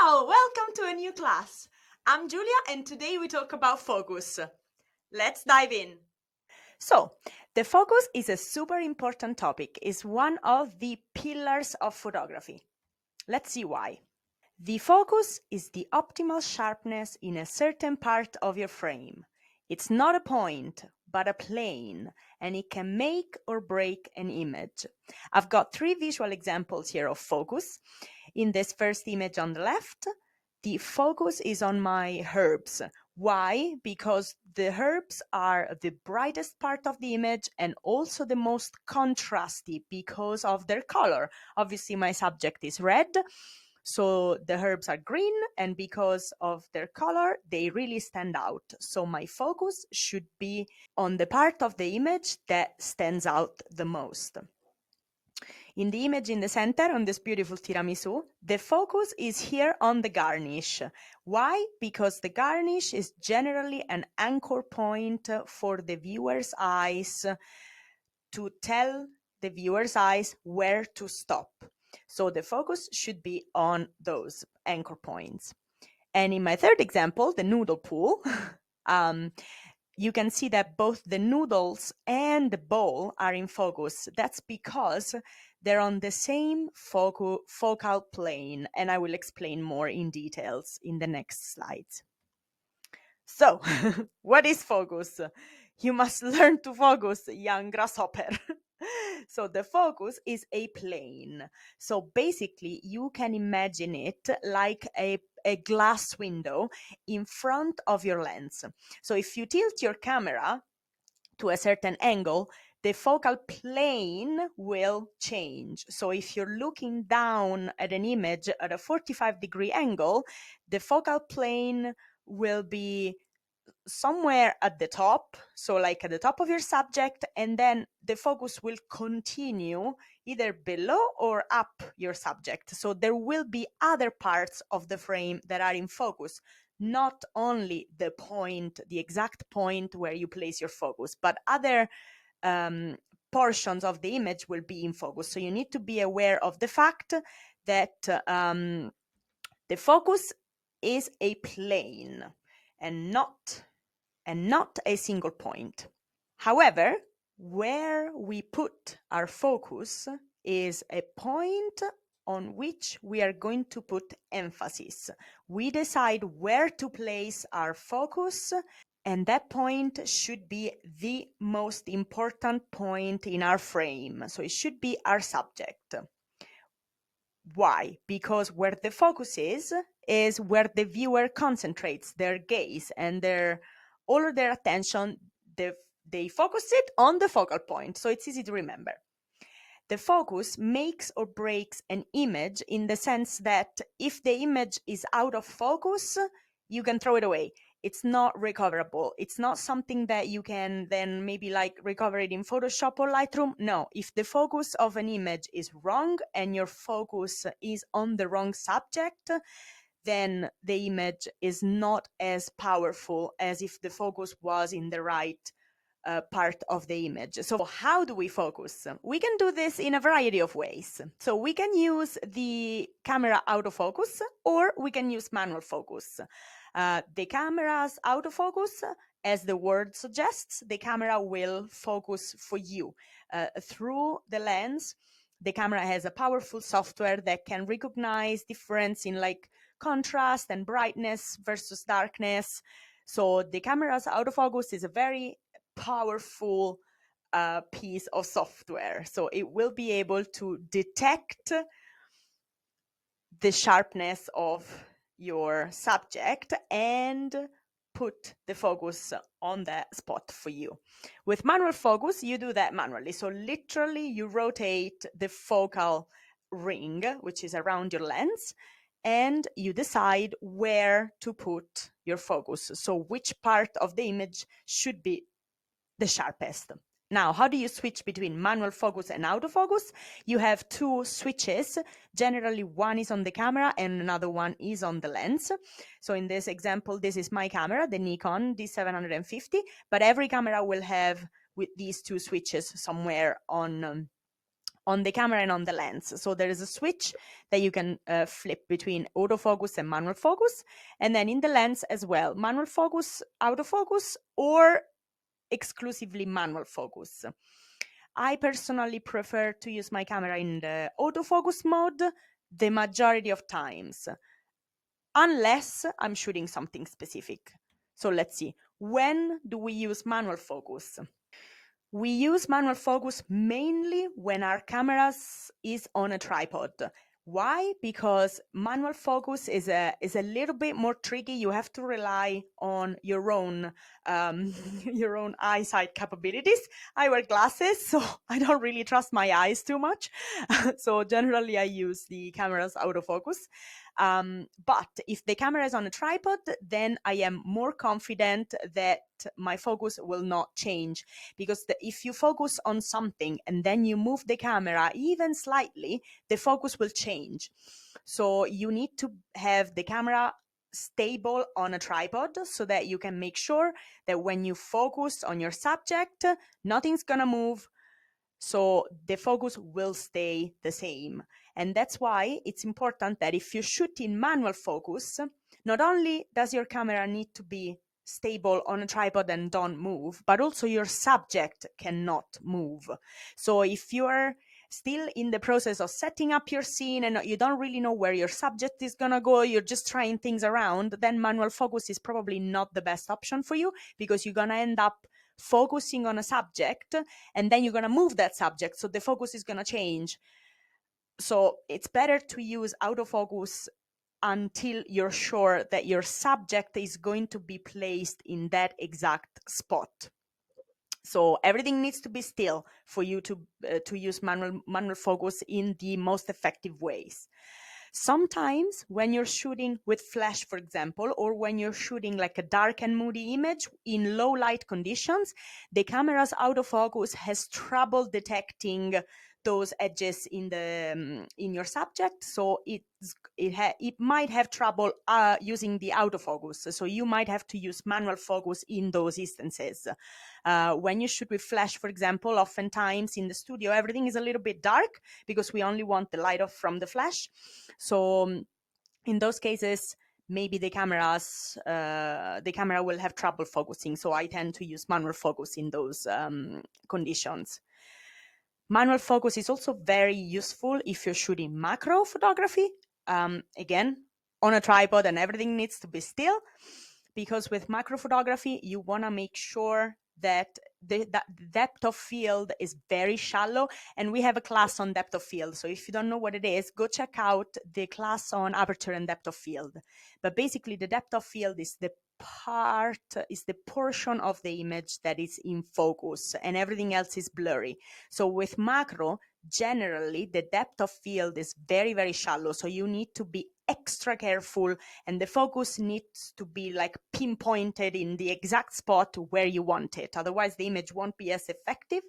Ciao, welcome to a new class. I'm Giulia and today we talk about focus. Let's dive in. So, the focus is a super important topic. It's one of the pillars of photography. Let's see why. The focus is the optimal sharpness in a certain part of your frame. It's not a point, but a plane, and it can make or break an image. I've got 3 visual examples here of focus. In this first image on the left, the focus is on my herbs. Why? Because the herbs are the brightest part of the image and also the most contrasty because of their color. Obviously, my subject is red, so the herbs are green, and because of their color, they really stand out. So my focus should be on the part of the image that stands out the most. In the image in the center, on this beautiful tiramisu, the focus is here on the garnish. Why? Because the garnish is generally an anchor point for the viewer's eyes to tell the viewer's eyes where to stop. So the focus should be on those anchor points. And in my third example, the noodle pool, you can see that both the noodles and the bowl are in focus. That's because they're on the same focal plane, and I will explain more in details in the next slides. So, what is focus? You must learn to focus, young grasshopper. So the focus is a plane. So basically, you can imagine it like a glass window in front of your lens. So if you tilt your camera to a certain angle, the focal plane will change. So if you're looking down at an image at a 45-degree angle, the focal plane will be somewhere at the top, so like at the top of your subject, and then the focus will continue either below or up your subject. So there will be other parts of the frame that are in focus, not only the point, the exact point where you place your focus, but other portions of the image will be in focus. So you need to be aware of the fact that the focus is a plane and not a single point. However, where we put our focus is a point on which we are going to put emphasis. We decide where to place our focus, and that point should be the most important point in our frame. So it should be our subject. Why? Because where the focus is where the viewer concentrates their gaze and all of their attention. They focus it on the focal point, so it's easy to remember. The focus makes or breaks an image in the sense that if the image is out of focus, you can throw it away. It's not recoverable. It's not something that you can then maybe like recover it in Photoshop or Lightroom. No, if the focus of an image is wrong and your focus is on the wrong subject, then the image is not as powerful as if the focus was in the right part of the image. So how do we focus? We can do this in a variety of ways. So we can use the camera autofocus, or we can use manual focus. The camera's autofocus, as the word suggests, the camera will focus for you through the lens. The camera has a powerful software that can recognize difference in like contrast and brightness versus darkness. So the camera's autofocus is a very powerful piece of software. So it will be able to detect the sharpness of your subject and put the focus on that spot for you. With manual focus, you do that manually. So literally you rotate the focal ring, which is around your lens, and you decide where to put your focus. So which part of the image should be the sharpest. Now, how do you switch between manual focus and autofocus? You have 2 switches. Generally, one is on the camera and another one is on the lens. So in this example, this is my camera, the Nikon D750, but every camera will have with these 2 switches somewhere on on the camera and on the lens. So there is a switch that you can flip between autofocus and manual focus, and then in the lens as well, manual focus, autofocus, or exclusively manual focus. I personally prefer to use my camera in the autofocus mode the majority of times, unless I'm shooting something specific. So let's see, when do we use manual focus? We use manual focus mainly when our camera is on a tripod. Why? Because manual focus is a little bit more tricky. You have to rely on your own your own eyesight capabilities. I wear glasses, so I don't really trust my eyes too much. So generally, I use the camera's autofocus. But if the camera is on a tripod, then I am more confident that my focus will not change, because if you focus on something and then you move the camera even slightly, the focus will change. So you need to have the camera stable on a tripod so that you can make sure that when you focus on your subject, nothing's gonna move. So the focus will stay the same. And that's why it's important that if you shoot in manual focus, not only does your camera need to be stable on a tripod and don't move, but also your subject cannot move. So if you're still in the process of setting up your scene and you don't really know where your subject is gonna go, you're just trying things around, then manual focus is probably not the best option for you, because you're gonna end up focusing on a subject and then you're going to move that subject, so the focus is going to change. So it's better to use autofocus until you're sure that your subject is going to be placed in that exact spot. So everything needs to be still for you to use manual focus in the most effective ways. Sometimes when you're shooting with flash, for example, or when you're shooting like a dark and moody image in low light conditions, the camera's autofocus has trouble detecting those edges in your subject, so it might have trouble using the autofocus. So you might have to use manual focus in those instances. When you shoot with flash, for example, oftentimes in the studio everything is a little bit dark because we only want the light off from the flash. So in those cases, maybe the camera will have trouble focusing. So I tend to use manual focus in those conditions. Manual focus is also very useful if you're shooting macro photography. Again, on a tripod and everything needs to be still, because with macro photography, you want to make sure that the depth of field is very shallow, and we have a class on depth of field. So if you don't know what it is, go check out the class on aperture and depth of field. But basically, the depth of field is the portion of the image that is in focus, and everything else is blurry. So with macro, generally the depth of field is very, very shallow, so you need to be extra careful, and the focus needs to be like pinpointed in the exact spot where you want it, otherwise the image won't be as effective.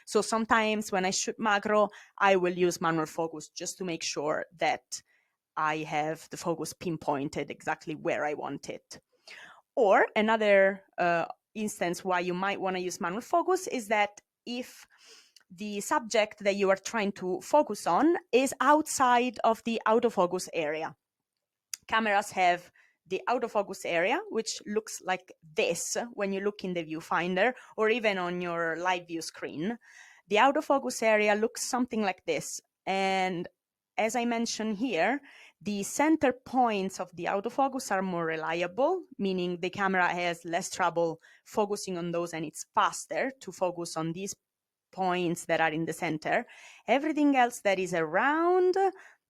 So sometimes when I shoot macro, I will use manual focus just to make sure that I have the focus pinpointed exactly where I want it. Or another instance why you might want to use manual focus is that if the subject that you are trying to focus on is outside of the autofocus area. Cameras have the autofocus area, which looks like this when you look in the viewfinder or even on your live view screen. The autofocus area looks something like this. And as I mentioned here, the center points of the autofocus are more reliable, meaning the camera has less trouble focusing on those and it's faster to focus on these points that are in the center. Everything else that is around,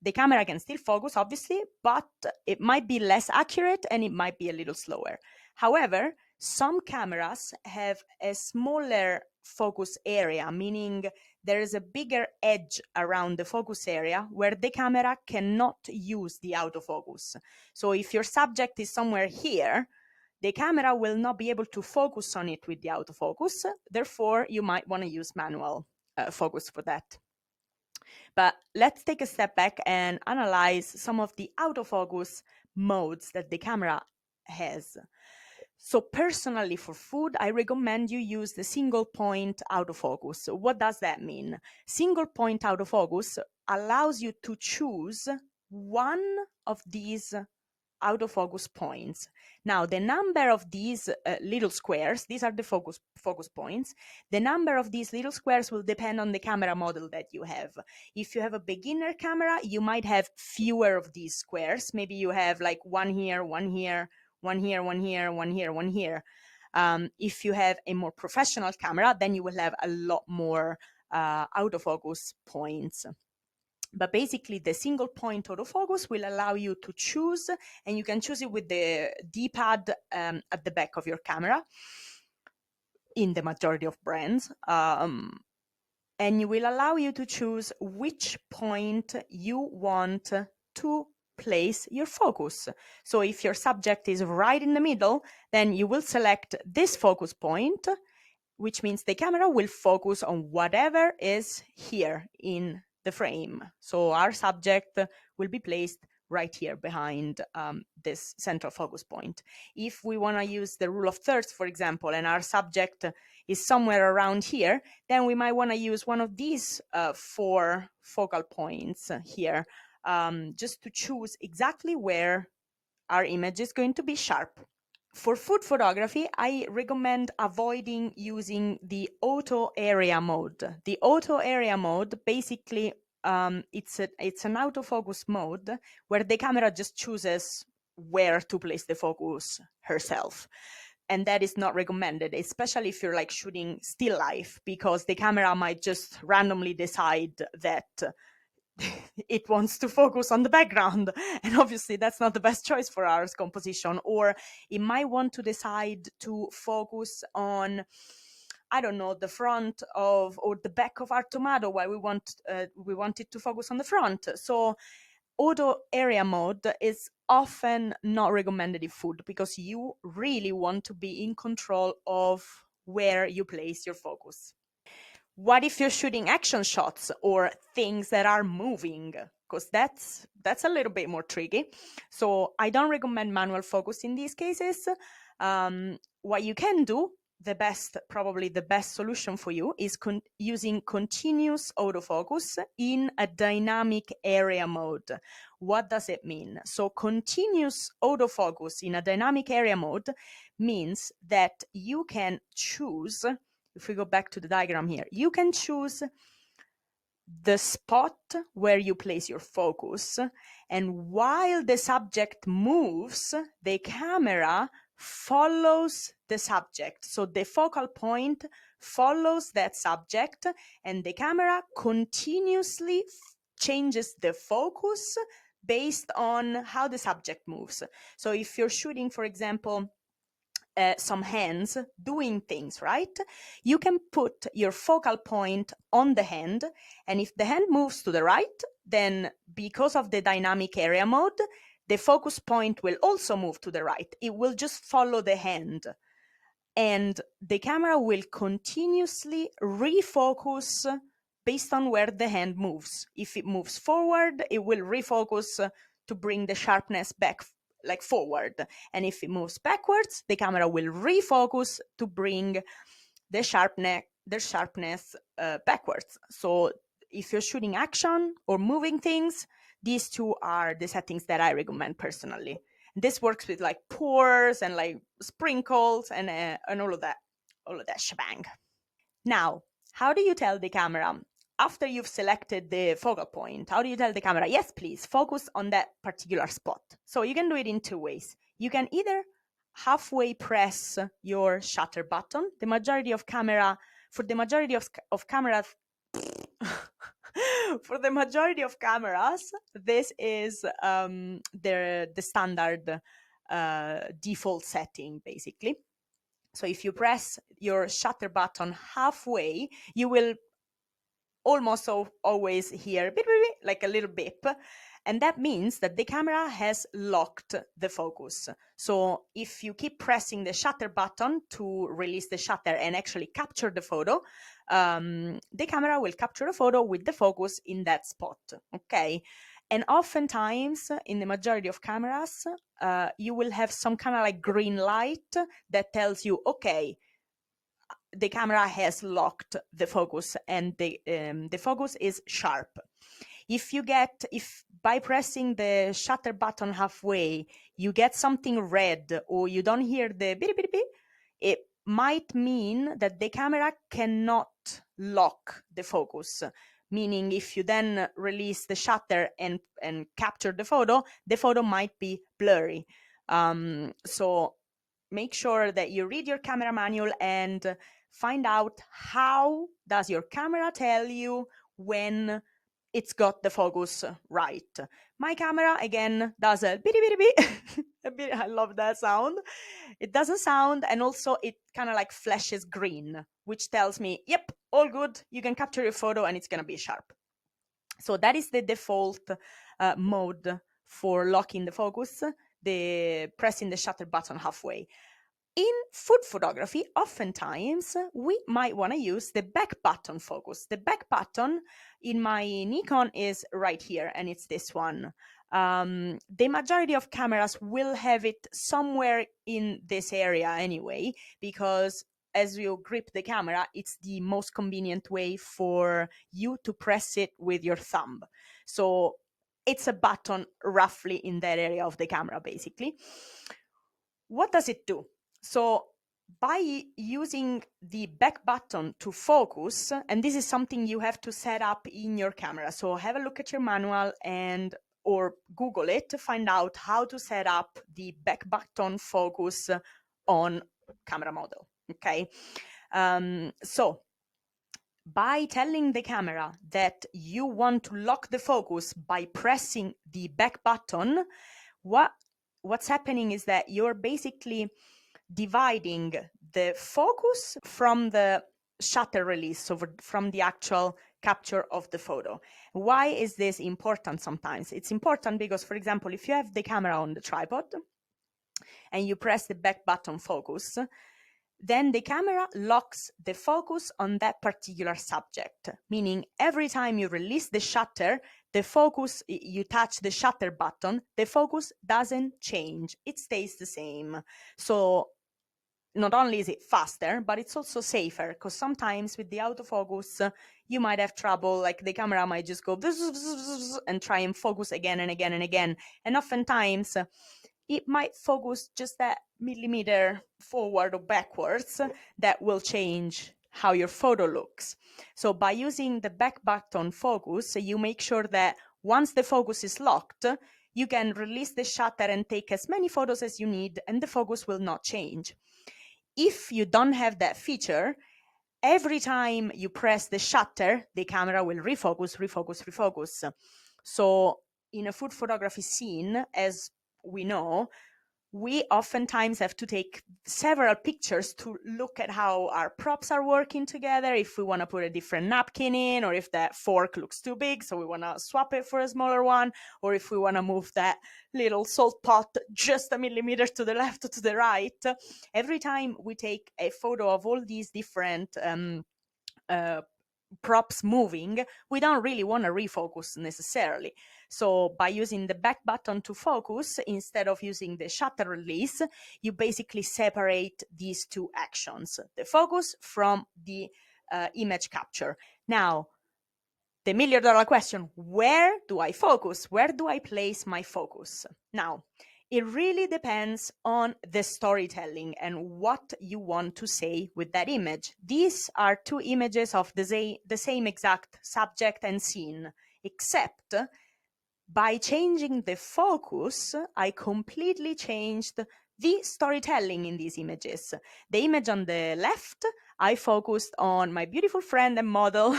the camera can still focus, obviously, but it might be less accurate and it might be a little slower. However, some cameras have a smaller focus area, meaning there is a bigger edge around the focus area where the camera cannot use the autofocus. So if your subject is somewhere here, the camera will not be able to focus on it with the autofocus. Therefore, you might want to use manual focus for that. But let's take a step back and analyze some of the autofocus modes that the camera has. So personally for food, I recommend you use the single point autofocus. What does that mean? Single point autofocus allows you to choose one of these autofocus points. Now, the number of these little squares, these are the focus points. The number of these little squares will depend on the camera model that you have. If you have a beginner camera, you might have fewer of these squares. Maybe you have like one here, one here, one here, one here, one here, one here. If you have a more professional camera, then you will have a lot more autofocus points. But basically, the single point autofocus will allow you to choose, and you can choose it with the D-pad at the back of your camera in the majority of brands. And it will allow you to choose which point you want to place your focus. So if your subject is right in the middle, then you will select this focus point, which means the camera will focus on whatever is here in the frame. So our subject will be placed right here behind this central focus point. If we want to use the rule of thirds, for example, and our subject is somewhere around here, then we might want to use one of these 4 focal points here, just to choose exactly where our image is going to be sharp. For food photography, I recommend avoiding using the auto area mode. The auto area mode, basically, it's an autofocus mode where the camera just chooses where to place the focus herself. And that is not recommended, especially if you're like shooting still life, because the camera might just randomly decide that it wants to focus on the background, and obviously that's not the best choice for our composition. Or it might want to decide to focus on, I don't know, the front of or the back of our tomato, while we want it to focus on the front. So auto area mode is often not recommended in food, because you really want to be in control of where you place your focus. What if you're shooting action shots or things that are moving? Because that's a little bit more tricky. So I don't recommend manual focus in these cases. What you can do, probably the best solution for you, is using continuous autofocus in a dynamic area mode. What does it mean? So continuous autofocus in a dynamic area mode means that you can choose, if we go back to the diagram here, you can choose the spot where you place your focus, and while the subject moves, the camera follows the subject. So the focal point follows that subject, and the camera continuously changes the focus based on how the subject moves. So if you're shooting, for example, some hands doing things, right? You can put your focal point on the hand, and if the hand moves to the right, then because of the dynamic area mode, the focus point will also move to the right. It will just follow the hand, and the camera will continuously refocus based on where the hand moves. If it moves forward, it will refocus to bring the sharpness back, like forward. And if it moves backwards, the camera will refocus to bring the sharpness backwards. So if you're shooting action or moving things, these two are the settings that I recommend personally. This works with like pours and like sprinkles and all of that shebang. Now, how do you tell the camera, after you've selected the focal point, how do you tell the camera, yes, please focus on that particular spot? So you can do it in 2 ways. You can either halfway press your shutter button. For the majority of cameras, for the majority of cameras, this is the standard default setting, basically. So if you press your shutter button halfway, you will almost always hear beep, beep, beep, like a little beep. And that means that the camera has locked the focus. So if you keep pressing the shutter button to release the shutter and actually capture the photo, the camera will capture a photo with the focus in that spot, okay? And oftentimes, in the majority of cameras, you will have some kind of like green light that tells you, okay, the camera has locked the focus and the focus is sharp. If by pressing the shutter button halfway, you get something red or you don't hear the beep, beep, beep, it might mean that the camera cannot lock the focus. Meaning if you then release the shutter and capture the photo might be blurry. So make sure that you read your camera manual and find out how does your camera tell you when it's got the focus right. My camera, again, does a bitty bitty bit. I love that sound. It does a sound, and also it kind of like flashes green, which tells me, yep, all good. You can capture your photo and it's going to be sharp. So that is the default mode for locking the focus, the pressing the shutter button halfway. In food photography, oftentimes we might want to use the back button focus. The back button in my Nikon is right here, and it's this one. The majority of cameras will have it somewhere in this area anyway, because as you grip the camera, it's the most convenient way for you to press it with your thumb. So it's a button roughly in that area of the camera, basically. What does it do? So by using the back button to focus, and this is something you have to set up in your camera. So have a look at your manual or Google it to find out how to set up the back button focus on camera model. Okay. So by telling the camera that you want to lock the focus by pressing the back button, what's happening is that you're basically dividing the focus from the shutter release, so from the actual capture of the photo. Why is this important sometimes? It's important because, for example, if you have the camera on the tripod and you press the back button focus, then the camera locks the focus on that particular subject, meaning every time you release the shutter, the focus, you touch the shutter button, the focus doesn't change. It stays the same. So not only is it faster, but it's also safer, because sometimes with the autofocus, you might have trouble, like the camera might just go and try and focus again and again and again. And oftentimes it might focus just that millimeter forward or backwards that will change how your photo looks. So by using the back button focus, you make sure that once the focus is locked, you can release the shutter and take as many photos as you need, and the focus will not change. If you don't have that feature, every time you press the shutter, the camera will refocus. So in a food photography scene, as we know, we oftentimes have to take several pictures to look at how our props are working together, if we want to put a different napkin in, or if that fork looks too big, so we want to swap it for a smaller one, or if we want to move that little salt pot just a millimeter to the left or to the right. Every time we take a photo of all these different props moving, we don't really want to refocus necessarily. So by using the back button to focus, instead of using the shutter release, you basically separate these two actions, the focus from the image capture. Now, the $1 million question, where do I focus? Where do I place my focus? Now, it really depends on the storytelling and what you want to say with that image. These are two images of the same exact subject and scene, except by changing the focus, I completely changed the storytelling in these images. The image on the left, I focused on my beautiful friend and model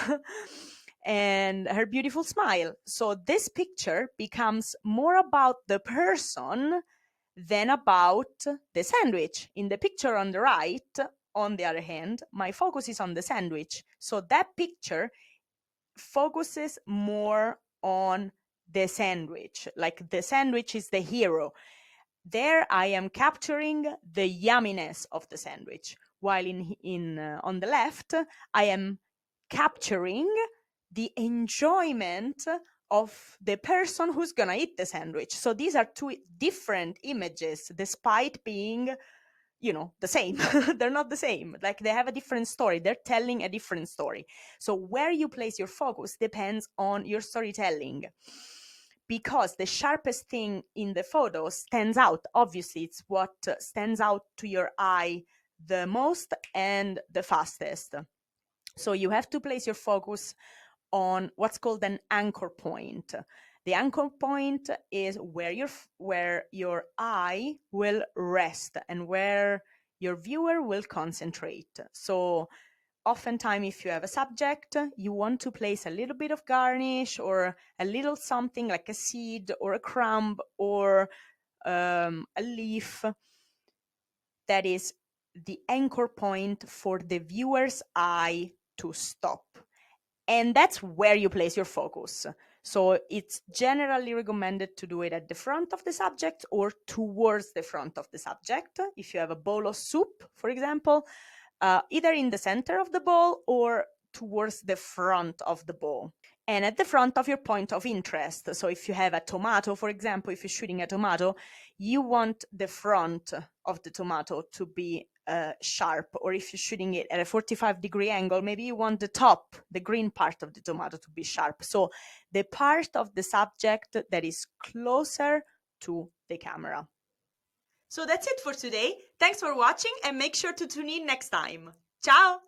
and her beautiful smile. So this picture becomes more about the person than about the sandwich. In the picture on the right, on the other hand, my focus is on the sandwich. So that picture focuses more on the sandwich, like the sandwich is the hero. There I am capturing the yumminess of the sandwich, while on the left I am capturing the enjoyment of the person who's gonna eat the sandwich. So these are two different images, despite being, the same. They're not the same. Like, they have a different story. They're telling a different story. So where you place your focus depends on your storytelling, because the sharpest thing in the photo stands out. Obviously, it's what stands out to your eye the most and the fastest. So you have to place your focus on what's called an anchor point. The anchor point is where your eye will rest and where your viewer will concentrate. So oftentimes, if you have a subject, you want to place a little bit of garnish or a little something like a seed or a crumb or a leaf that is the anchor point for the viewer's eye to stop. And that's where you place your focus. So it's generally recommended to do it at the front of the subject or towards the front of the subject. If you have a bowl of soup, for example, either in the center of the bowl or towards the front of the bowl. And at the front of your point of interest. So if you have a tomato, for example, if you're shooting a tomato, you want the front of the tomato to be sharp. Or if you're shooting it at a 45-degree angle, maybe you want the top, the green part of the tomato to be sharp. So the part of the subject that is closer to the camera. So that's it for today. Thanks for watching and make sure to tune in next time. Ciao!